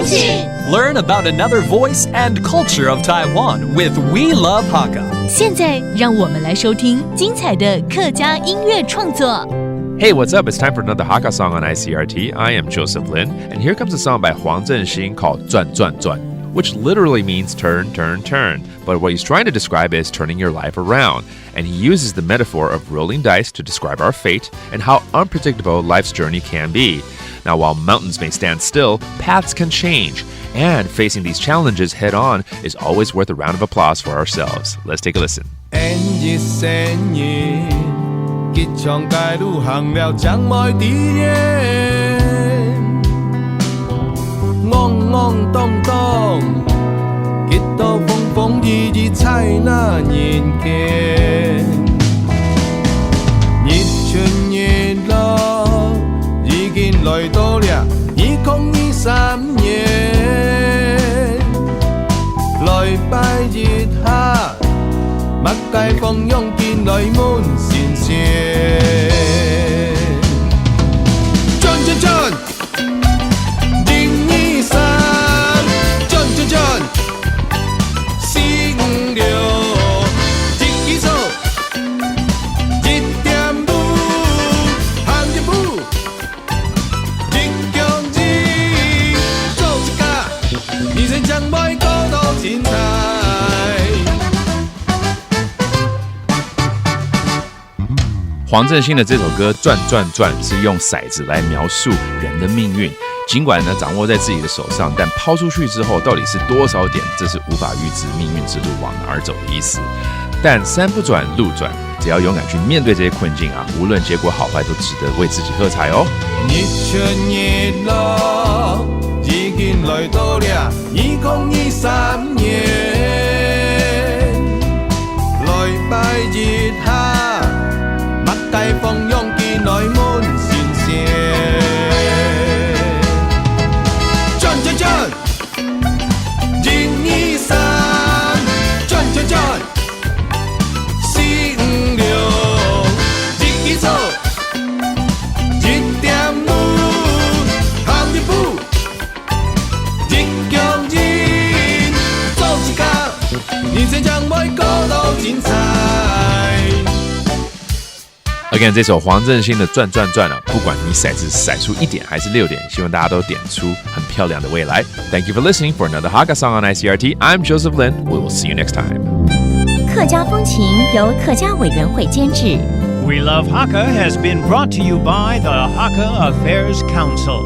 请 Learn about another voice and culture of Taiwan with We Love Hakka. 现在让我们来收听精彩的客家音乐创作。Hey, what's up? It's time for another Hakka song on ICRT. I am Joseph Lin, and here comes a song by Huang Zhenxing called 转转转, which literally means turn, turn, turn. But what he's trying to describe is turning your life around. And he uses the metaphor of rolling dice to describe our fate and how unpredictable life's journey can be. Now, while mountains may stand still, paths can change. And facing these challenges head on is always worth a round of applause for ourselves. Let's take a listen. 吉祥街路行了將愛啲嘢，懵懵懂懂，吉到風風雨雨在那人間。日出日落，已經來到了2023年，來拜熱下。麥界放擁見來滿善善，轉轉轉，2023，轉轉轉，456，一手一點舞，行一步，一腳印，做一家，人生將會過到精彩。黄振兴的这首歌《转转转》是用骰子来描述人的命运，尽管呢掌握在自己的手上，但抛出去之后到底是多少点，这是无法预知命运之路往哪儿走的意思。但山不转路转，只要勇敢去面对这些困境啊，无论结果好坏，都值得为自己喝彩哦。日出日落，已經來到了2023年，來拜熱下。大放擁見來滿善善，轉轉轉，2023，轉轉轉，456，一手一點舞，行一步，一腳印，做一家，人生將會過到精彩。Again， 這首黃振興的轉轉轉啊，不管你骰子骰出1點還是6點，希望大家都點出很漂亮的未來。Thank you for listening for another Hakka song on ICRT. I'm Joseph Lin. We will see you next time. 客家风情由客家委员会监制。We Love Hakka has been brought to you by the Hakka Affairs Council.